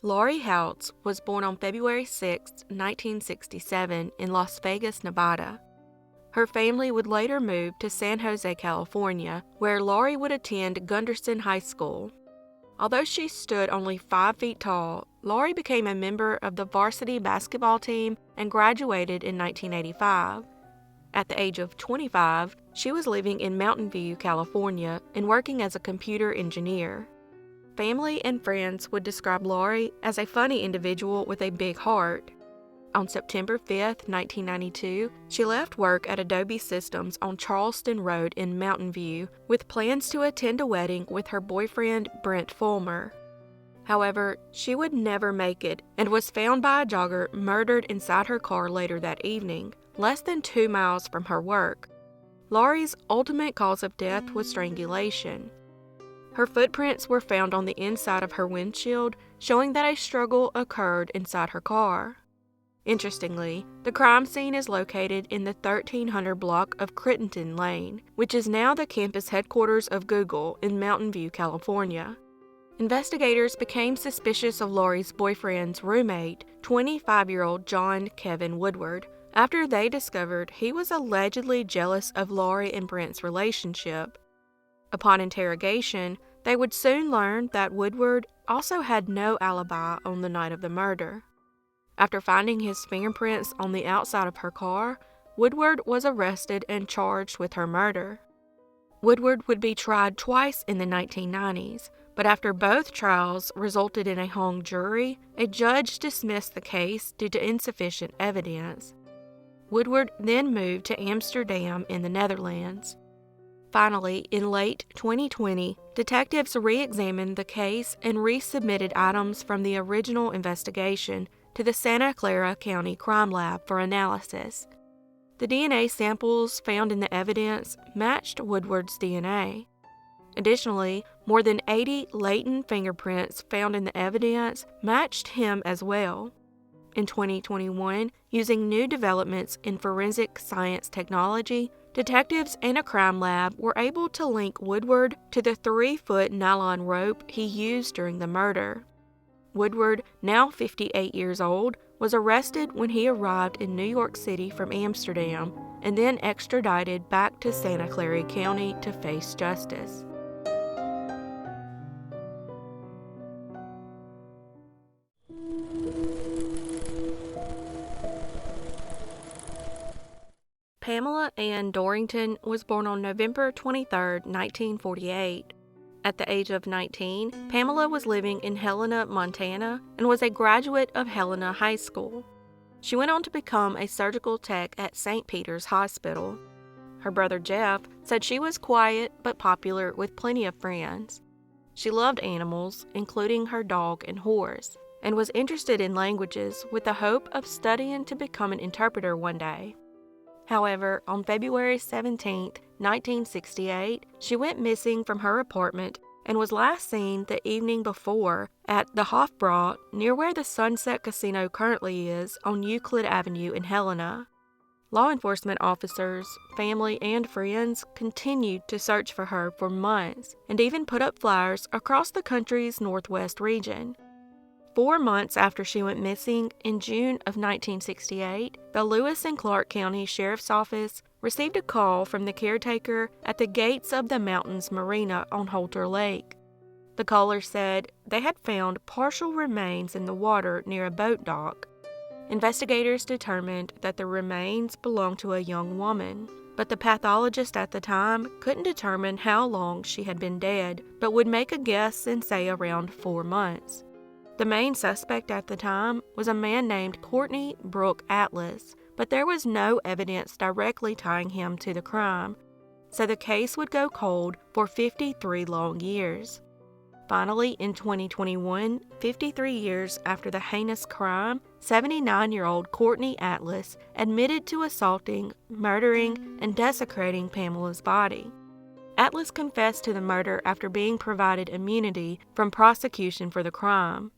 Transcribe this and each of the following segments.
Laurie Houts was born on February 6, 1967, in Las Vegas, Nevada. Her family would later move to San Jose, California, where Laurie would attend Gunderson High School. Although she stood only 5 feet tall, Laurie became a member of the varsity basketball team and graduated in 1985. At the age of 25, she was living in Mountain View, California, and working as a computer engineer. Family and friends would describe Laurie as a funny individual with a big heart. On September 5, 1992, she left work at Adobe Systems on Charleston Road in Mountain View with plans to attend a wedding with her boyfriend, Brent Fulmer. However, she would never make it and was found by a jogger murdered inside her car later that evening, less than 2 miles from her work. Laurie's ultimate cause of death was strangulation. Her footprints were found on the inside of her windshield, showing that a struggle occurred inside her car. Interestingly, the crime scene is located in the 1300 block of Crittenton Lane, which is now the campus headquarters of Google in Mountain View, California. Investigators became suspicious of Laurie's boyfriend's roommate, 25-year-old John Kevin Woodward, after they discovered he was allegedly jealous of Laurie and Brent's relationship. Upon interrogation, they would soon learn that Woodward also had no alibi on the night of the murder. After finding his fingerprints on the outside of her car, Woodward was arrested and charged with her murder. Woodward would be tried twice in the 1990s, but after both trials resulted in a hung jury, a judge dismissed the case due to insufficient evidence. Woodward then moved to Amsterdam in the Netherlands. Finally, in late 2020, detectives re-examined the case and resubmitted items from the original investigation to the Santa Clara County Crime Lab for analysis. The DNA samples found in the evidence matched Woodward's DNA. Additionally, more than 80 latent fingerprints found in the evidence matched him as well. In 2021, using new developments in forensic science technology, detectives and a crime lab were able to link Woodward to the 3-foot nylon rope he used during the murder. Woodward, now 58 years old, was arrested when he arrived in New York City from Amsterdam and then extradited back to Santa Clara County to face justice. Pamela Ann Dorrington was born on November 23, 1948. At the age of 19, Pamela was living in Helena, Montana, and was a graduate of Helena High School. She went on to become a surgical tech at St. Peter's Hospital. Her brother Jeff said she was quiet but popular with plenty of friends. She loved animals, including her dog and horse, and was interested in languages with the hope of studying to become an interpreter one day. However, on February 17, 1968, she went missing from her apartment and was last seen the evening before at the Hofbrau, near where the Sunset Casino currently is on Euclid Avenue in Helena. Law enforcement officers, family, and friends continued to search for her for months and even put up flyers across the country's northwest region. 4 months after she went missing, in June of 1968, the Lewis and Clark County Sheriff's Office received a call from the caretaker at the Gates of the Mountains Marina on Holter Lake. The caller said they had found partial remains in the water near a boat dock. Investigators determined that the remains belonged to a young woman, but the pathologist at the time couldn't determine how long she had been dead, but would make a guess and say around 4 months. The main suspect at the time was a man named Courtney Brooke Atlas, but there was no evidence directly tying him to the crime, so the case would go cold for 53 long years. Finally, in 2021, 53 years after the heinous crime, 79-year-old Courtney Atlas admitted to assaulting, murdering, and desecrating Pamela's body. Atlas confessed to the murder after being provided immunity from prosecution for the crime.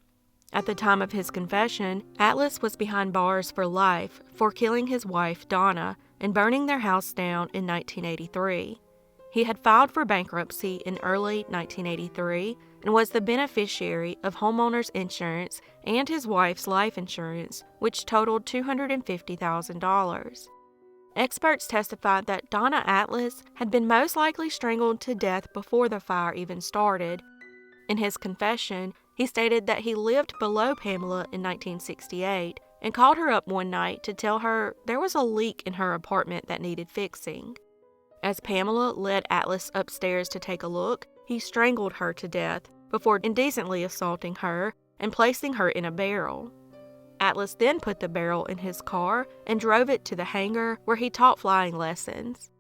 At the time of his confession, Atlas was behind bars for life for killing his wife, Donna, and burning their house down in 1983. He had filed for bankruptcy in early 1983 and was the beneficiary of homeowners insurance and his wife's life insurance, which totaled $250,000. Experts testified that Donna Atlas had been most likely strangled to death before the fire even started. In his confession, he stated that he lived below Pamela in 1968 and called her up one night to tell her there was a leak in her apartment that needed fixing. As Pamela led Atlas upstairs to take a look, he strangled her to death before indecently assaulting her and placing her in a barrel. Atlas then put the barrel in his car and drove it to the hangar where he taught flying lessons.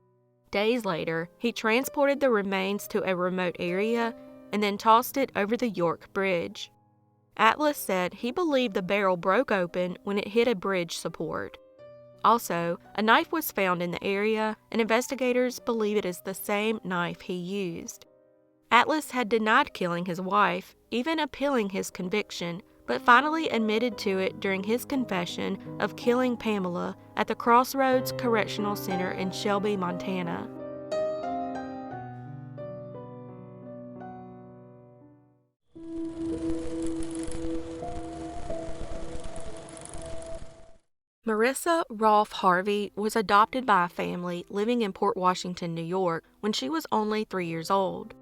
Days later, he transported the remains to a remote area and then tossed it over the York Bridge. Atlas said he believed the barrel broke open when it hit a bridge support. Also, a knife was found in the area, and investigators believe it is the same knife he used. Atlas had denied killing his wife, even appealing his conviction, but finally admitted to it during his confession of killing Pamela at the Crossroads Correctional Center in Shelby, Montana. Marissa Rolf Harvey was adopted by a family living in Port Washington, New York, when she was only 3 years old.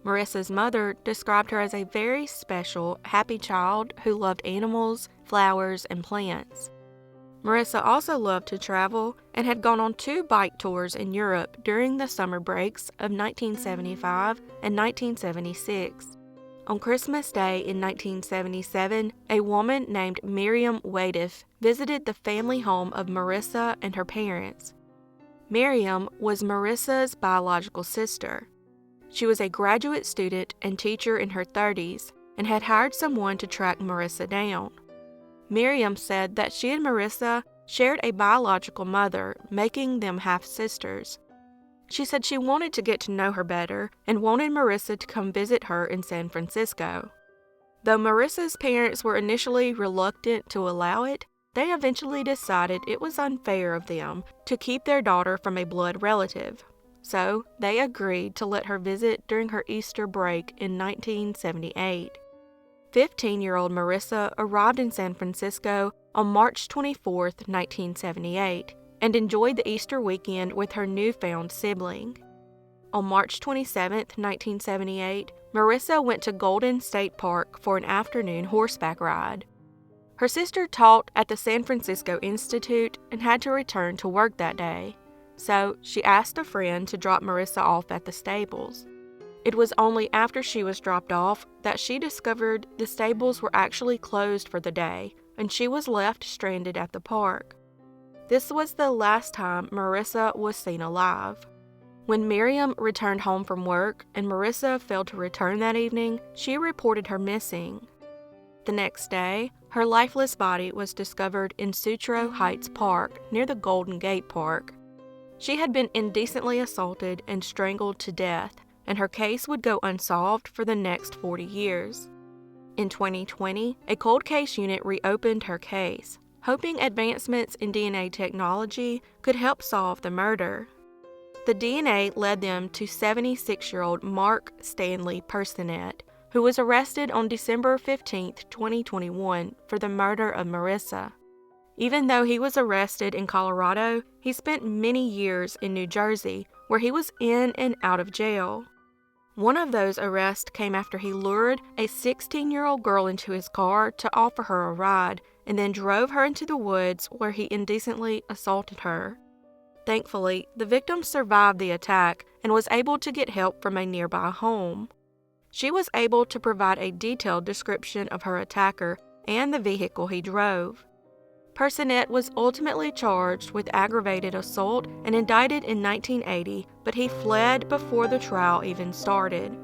Marissa's mother described her as a very special, happy child who loved animals, flowers, and plants. Marissa also loved to travel and had gone on 2 bike tours in Europe during the summer breaks of 1975 and 1976. On Christmas Day in 1977, a woman named Meekiah Wadley visited the family home of Marissa and her parents. Meekiah was Marissa's biological sister. She was a graduate student and teacher in her 30s and had hired someone to track Marissa down. Meekiah said that she and Marissa shared a biological mother, making them half-sisters. She said she wanted to get to know her better and wanted Marissa to come visit her in San Francisco. Though Marissa's parents were initially reluctant to allow it, they eventually decided it was unfair of them to keep their daughter from a blood relative. So they agreed to let her visit during her Easter break in 1978. 15-year-old Marissa arrived in San Francisco on March 24, 1978, and enjoyed the Easter weekend with her newfound sibling. On March 27, 1978, Marissa went to Golden State Park for an afternoon horseback ride. Her sister taught at the San Francisco Institute and had to return to work that day, so she asked a friend to drop Marissa off at the stables. It was only after she was dropped off that she discovered the stables were actually closed for the day, and she was left stranded at the park. This was the last time Marissa was seen alive. When Miriam returned home from work and Marissa failed to return that evening, she reported her missing. The next day, her lifeless body was discovered in Sutro Heights Park near the Golden Gate Park. She had been indecently assaulted and strangled to death, and her case would go unsolved for the next 40 years. In 2020, a cold case unit reopened her case, hoping advancements in DNA technology could help solve the murder. The DNA led them to 76-year-old Mark Stanley Personette, who was arrested on December 15, 2021, for the murder of Marissa. Even though he was arrested in Colorado, he spent many years in New Jersey, where he was in and out of jail. One of those arrests came after he lured a 16-year-old girl into his car to offer her a ride, and then drove her into the woods where he indecently assaulted her. Thankfully, the victim survived the attack and was able to get help from a nearby home. She was able to provide a detailed description of her attacker and the vehicle he drove. Personette was ultimately charged with aggravated assault and indicted in 1980, but he fled before the trial even started.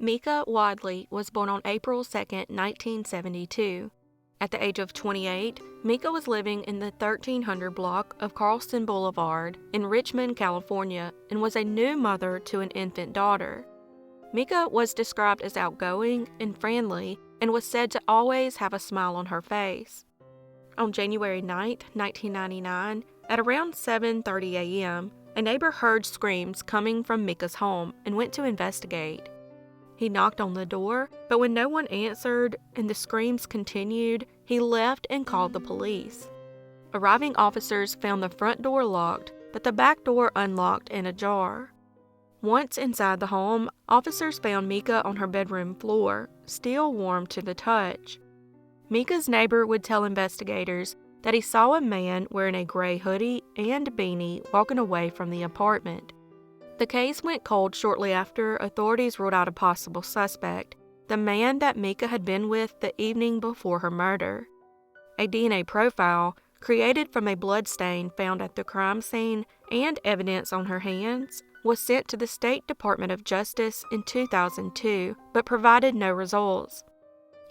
Meekiah Wadley was born on April 2, 1972. At the age of 28, Meekiah was living in the 1300 block of Carlson Boulevard in Richmond, California, and was a new mother to an infant daughter. Meekiah was described as outgoing and friendly and was said to always have a smile on her face. on January 9, 1999, at around 7:30 a.m., a neighbor heard screams coming from Meekah's home and went to investigate. He knocked on the door, but when no one answered and the screams continued, he left and called the police. Arriving officers found the front door locked, but the back door unlocked and ajar. Once inside the home, officers found Meekiah on her bedroom floor, still warm to the touch. Meekah's neighbor would tell investigators that he saw a man wearing a gray hoodie and beanie walking away from the apartment. The case went cold shortly after authorities ruled out a possible suspect, the man that Meekiah had been with the evening before her murder. A DNA profile, created from a blood stain found at the crime scene and evidence on her hands, was sent to the State Department of Justice in 2002, but provided no results.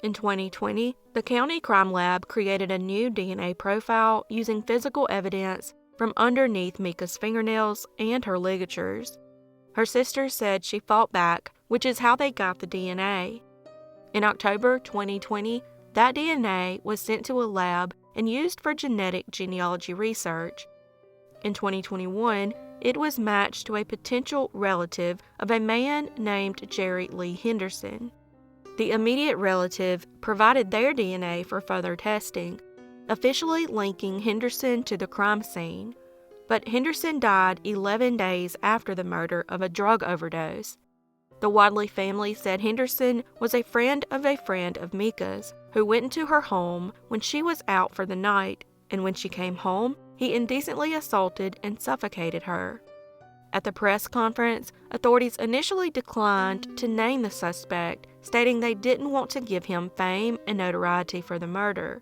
In 2020, the County Crime Lab created a new DNA profile using physical evidence from underneath Meekah's fingernails and her ligatures. Her sister said she fought back, which is how they got the DNA. In October 2020, that DNA was sent to a lab and used for genetic genealogy research. In 2021, it was matched to a potential relative of a man named Jerry Lee Henderson. The immediate relative provided their DNA for further testing, officially linking Henderson to the crime scene. But Henderson died 11 days after the murder of a drug overdose. The Wadley family said Henderson was a friend of Meekah's, who went into her home when she was out for the night, and when she came home, he indecently assaulted and suffocated her. At the press conference, authorities initially declined to name the suspect, stating they didn't want to give him fame and notoriety for the murder.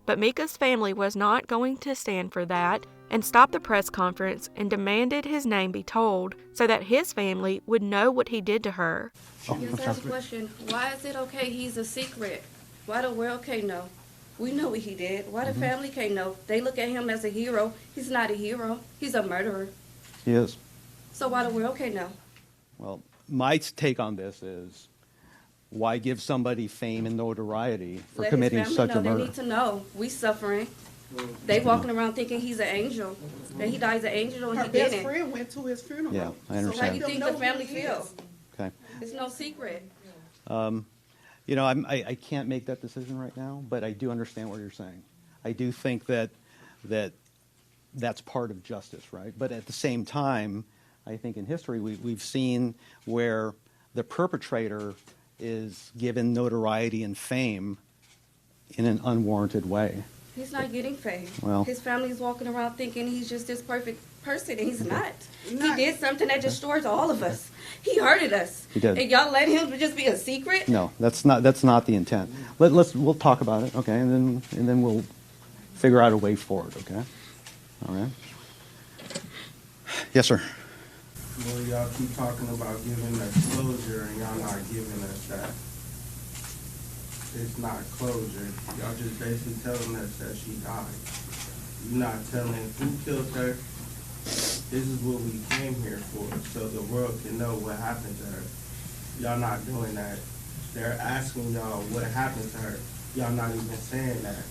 But Meekah's family was not going to stand for that and stopped the press conference and demanded his name be told so that his family would know what he did to her. Yes, I have a question. Why is it okay he's a secret? Why the world can't know? We know what he did. Why the family can't know? They look at him as a hero. He's not a hero. He's a murderer. He is. So why the world can't know? Well, my take on this is, why give somebody fame and notoriety for Let committing his such family a know. murder? They need to know. We suffering. They walking around thinking he's an angel. That he dies an angel and Her he best didn't. friend went to his funeral. Yeah, I So how do understand. you think the family feel? Okay. It's no secret. You know, I can't make that decision right now, but I do understand what you're saying. I do think that's part of justice, right? But at the same time, I think in history we've seen where the perpetrator is given notoriety and fame in an unwarranted way. He's not getting fame. Well- His family's walking around thinking he's just this perfect person, and he's not. He Not- did something that destroys all of us. He hurted us. He did. And y'all let him just be a secret? No, that's not the intent. We'll talk about it, okay, and then we'll figure out a way forward, okay? All right. Yes, sir. Well, y'all keep talking about giving us closure, and y'all not giving us that. It's not closure. Y'all just basically telling us that she died. You're not telling who killed her. This is what we came here for, so the world can know what happened to her. Y'all not doing that. They're asking y'all what happened to her. Y'all not even saying that.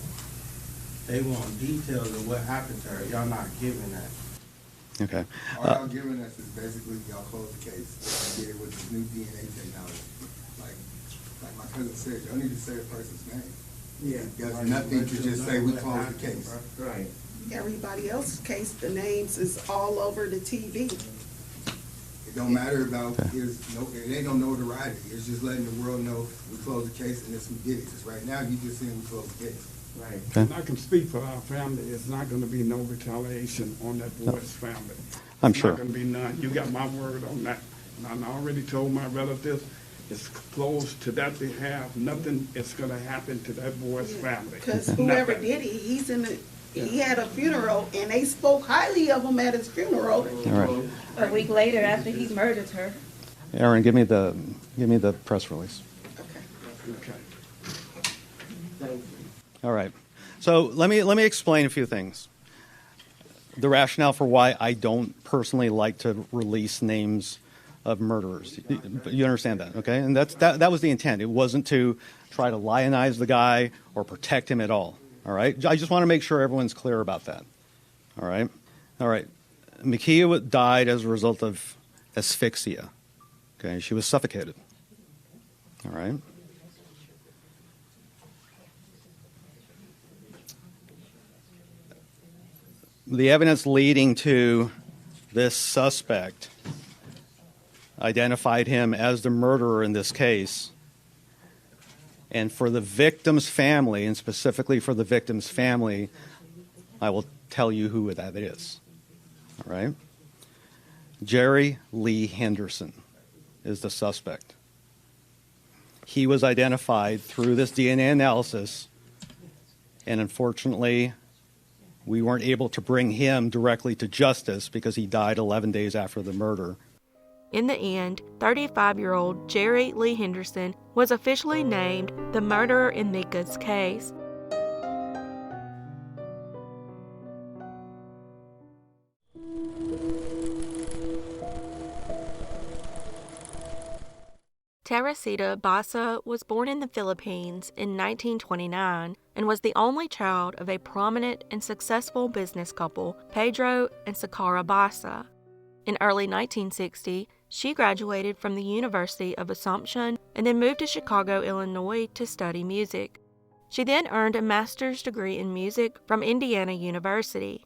They want details of what happened to her. Y'all not giving that. Okay. All y'all giving us is basically y'all close the case. Y'all did it with this new DNA technology. Like my cousin said, y'all need to say a person's name. Yeah. There's nothing to just say we close the case. Right. Everybody else's case, the names is all over the TV. It don't matter about, it ain't no notoriety. It's just letting the world know we close the case and it's some goodies. Because right now, you just saying we close the case. Right. Okay. And I can speak for our family. It's not going to be no retaliation on that boy's family. I'm It's sure. not going to be none. You got my word on that. And I already told my relatives, it's closed to that behalf. Nothing is going to happen to that boy's family. Because whoever Nothing. did it, he had a funeral, and they spoke highly of him at his funeral. All right. A week later, after he murdered her. Aaron, give me the press release. Okay. All right. So let me explain a few things. The rationale for why I don't personally like to release names of murderers. You understand that, okay? And that was the intent. It wasn't to try to lionize the guy or protect him at all. All right? I just want to make sure everyone's clear about that. All right? All right. Meekiah died as a result of asphyxia. Okay? She was suffocated. All right? The evidence leading to this suspect identified him as the murderer in this case. And for the victim's family, and specifically for the victim's family, I will tell you who that is. All right? Jerry Lee Henderson is the suspect. He was identified through this DNA analysis, and unfortunately, we weren't able to bring him directly to justice because he died 11 days after the murder. In the end, 35-year-old Jerry Lee Henderson was officially named the murderer in Meekah's case. Teresita Basa was born in the Philippines in 1929 and was the only child of a prominent and successful business couple, Pedro and Sakara Basa. In early 1960, she graduated from the University of Assumption and then moved to Chicago, Illinois to study music. She then earned a master's degree in music from Indiana University.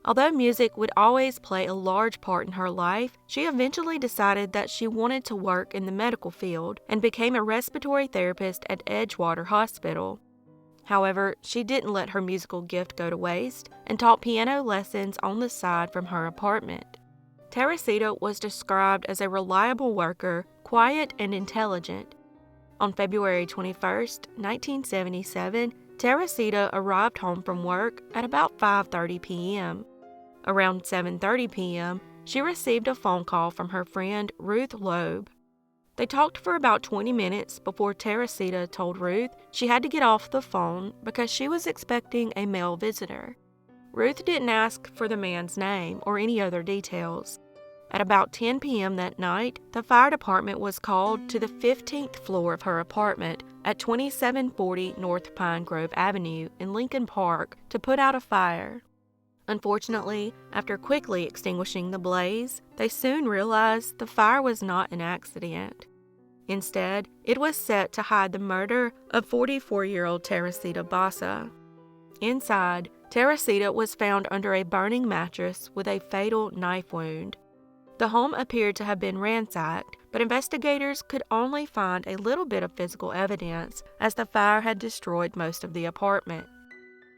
Although music would always play a large part in her life, she eventually decided that she wanted to work in the medical field and became a respiratory therapist at Edgewater Hospital. However, she didn't let her musical gift go to waste and taught piano lessons on the side from her apartment. Teresita was described as a reliable worker, quiet and intelligent. On February 21, 1977, Teresita arrived home from work at about 5:30 p.m. Around 7:30 p.m., she received a phone call from her friend Ruth Loeb. They talked for about 20 minutes before Teresita told Ruth she had to get off the phone because she was expecting a male visitor. Ruth didn't ask for the man's name or any other details. At about 10 p.m. that night, the fire department was called to the 15th floor of her apartment at 2740 North Pine Grove Avenue in Lincoln Park to put out a fire. Unfortunately, after quickly extinguishing the blaze, they soon realized the fire was not an accident. Instead, it was set to hide the murder of 44-year-old Teresita Basa. Inside, Teresita was found under a burning mattress with a fatal knife wound. The home appeared to have been ransacked, but investigators could only find a little bit of physical evidence as the fire had destroyed most of the apartment.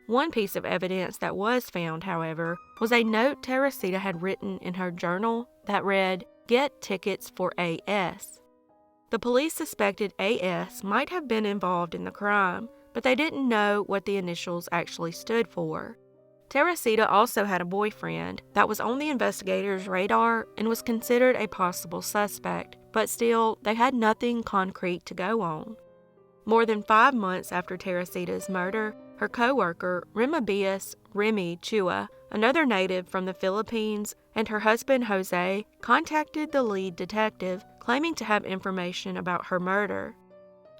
One piece of evidence that was found, however, was a note Teresita had written in her journal that read, "Get tickets for A.S." The police suspected A.S. might have been involved in the crime, but they didn't know what the initials actually stood for. Teresita also had a boyfriend that was on the investigators' radar and was considered a possible suspect, but still, they had nothing concrete to go on. More than 5 months after Teresita's murder, her co-worker, Remibius Remy Chua, another native from the Philippines, and her husband Jose contacted the lead detective, claiming to have information about her murder.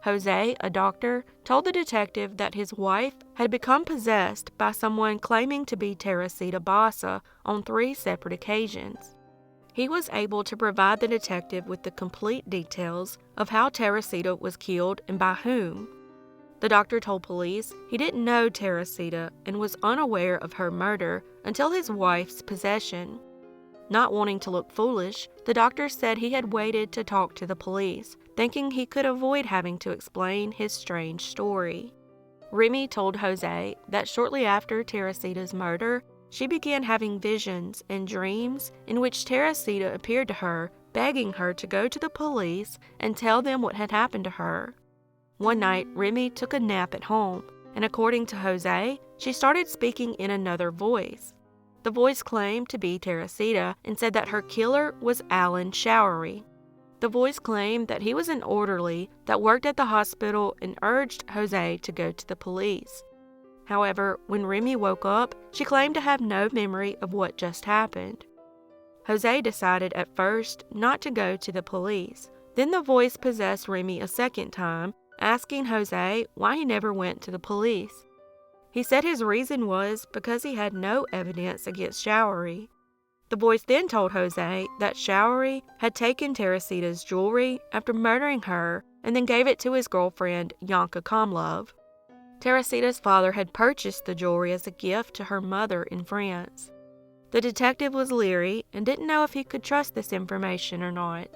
Jose, a doctor, told the detective that his wife had become possessed by someone claiming to be Teresita Basa on 3 separate occasions. He was able to provide the detective with the complete details of how Teresita was killed and by whom. The doctor told police he didn't know Teresita and was unaware of her murder until his wife's possession. Not wanting to look foolish, the doctor said he had waited to talk to the police, thinking he could avoid having to explain his strange story. Remy told Jose that shortly after Teresita's murder, she began having visions and dreams in which Teresita appeared to her, begging her to go to the police and tell them what had happened to her. One night, Remy took a nap at home, and according to Jose, she started speaking in another voice. The voice claimed to be Teresita and said that her killer was Alan Showery. The voice claimed that he was an orderly that worked at the hospital and urged Jose to go to the police. However, when Remy woke up, she claimed to have no memory of what just happened. Jose decided at first not to go to the police. Then the voice possessed Remy a second time, asking Jose why he never went to the police. He said his reason was because he had no evidence against Showery. The boys then told Jose that Showery had taken Teresita's jewelry after murdering her and then gave it to his girlfriend, Yanka Komlov. Teresita's father had purchased the jewelry as a gift to her mother in France. The detective was leery and didn't know if he could trust this information or not.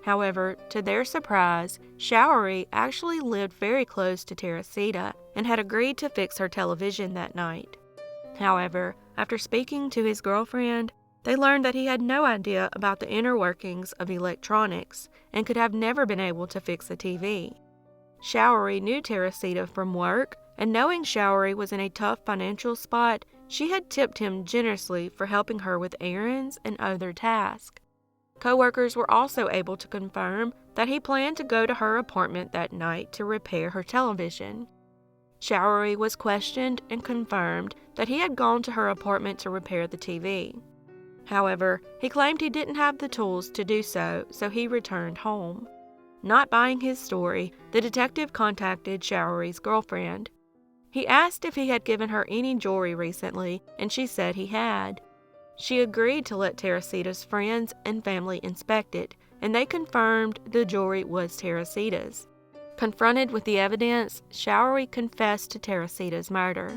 However, to their surprise, Showery actually lived very close to Teresita and had agreed to fix her television that night. However, after speaking to his girlfriend, they learned that he had no idea about the inner workings of electronics and could have never been able to fix a TV. Showery knew Teresita from work, and knowing Showery was in a tough financial spot, she had tipped him generously for helping her with errands and other tasks. Co-workers were also able to confirm that he planned to go to her apartment that night to repair her television. Showery was questioned and confirmed that he had gone to her apartment to repair the TV. However, he claimed he didn't have the tools to do so, so he returned home. Not buying his story, the detective contacted Showery's girlfriend. He asked if he had given her any jewelry recently, and she said he had. She agreed to let Teresita's friends and family inspect it, and they confirmed the jewelry was Teresita's. Confronted with the evidence, Showery confessed to Teresita's murder.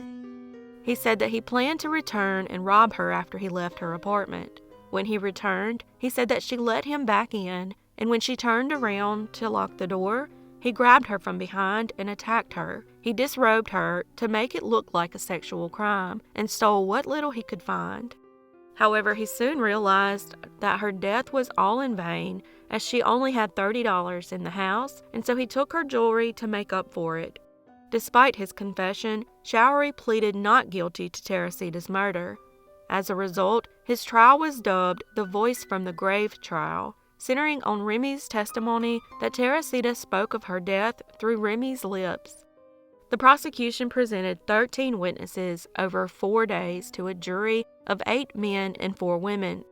He said that he planned to return and rob her after he left her apartment. When he returned, he said that she let him back in, and when she turned around to lock the door, he grabbed her from behind and attacked her. He disrobed her to make it look like a sexual crime and stole what little he could find. However, he soon realized that her death was all in vain, as she only had $30 in the house, and so he took her jewelry to make up for it. Despite his confession, Showery pleaded not guilty to Teresita's murder. As a result, his trial was dubbed the Voice from the Grave trial, centering on Remy's testimony that Teresita spoke of her death through Remy's lips. The prosecution presented 13 witnesses over 4 days to a jury of 8 men and 4 women.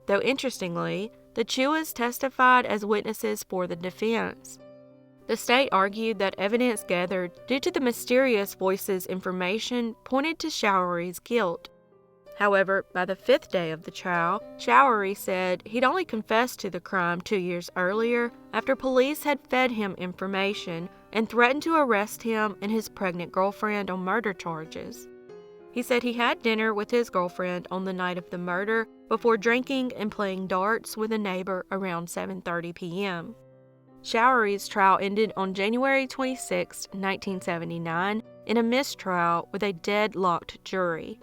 Though interestingly, the Chuas testified as witnesses for the defense. The state argued that evidence gathered due to the mysterious voice's information pointed to Showery's guilt. However, by the 5th day of the trial, Showery said he'd only confessed to the crime 2 years earlier after police had fed him information and threatened to arrest him and his pregnant girlfriend on murder charges. He said he had dinner with his girlfriend on the night of the murder before drinking and playing darts with a neighbor around 7:30 p.m. Showery's trial ended on January 26, 1979, in a mistrial with a deadlocked jury.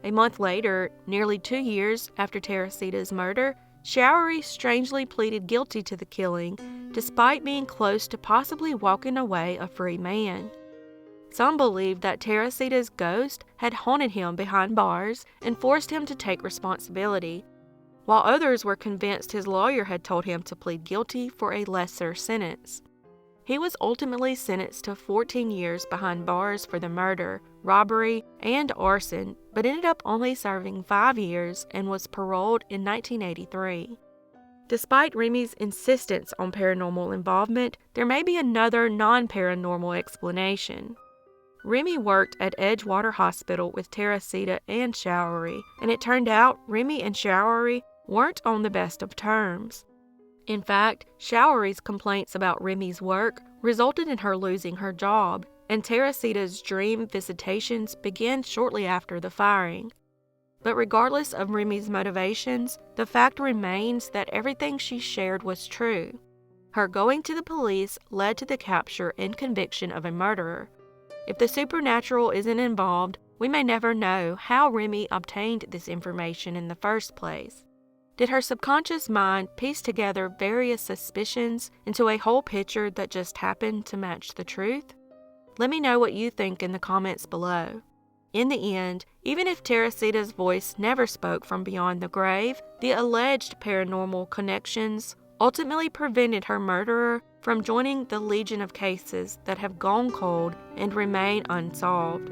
A month later, nearly 2 years after Teresita's murder, Showery strangely pleaded guilty to the killing, despite being close to possibly walking away a free man. Some believed that Teresita's ghost had haunted him behind bars and forced him to take responsibility, while others were convinced his lawyer had told him to plead guilty for a lesser sentence. He was ultimately sentenced to 14 years behind bars for the murder, robbery, and arson, but ended up only serving 5 years and was paroled in 1983. Despite Remy's insistence on paranormal involvement, there may be another non-paranormal explanation. Remy worked at Edgewater Hospital with Teresita and Showery, and it turned out Remy and Showery weren't on the best of terms. In fact, Showery's complaints about Remy's work resulted in her losing her job, and Teresita's dream visitations began shortly after the firing. But regardless of Remy's motivations, the fact remains that everything she shared was true. Her going to the police led to the capture and conviction of a murderer. If the supernatural isn't involved, we may never know how Remy obtained this information in the first place. Did her subconscious mind piece together various suspicions into a whole picture that just happened to match the truth? Let me know what you think in the comments below. In the end, even if Teresita's voice never spoke from beyond the grave, the alleged paranormal connections ultimately prevented her murderer from joining the legion of cases that have gone cold and remain unsolved.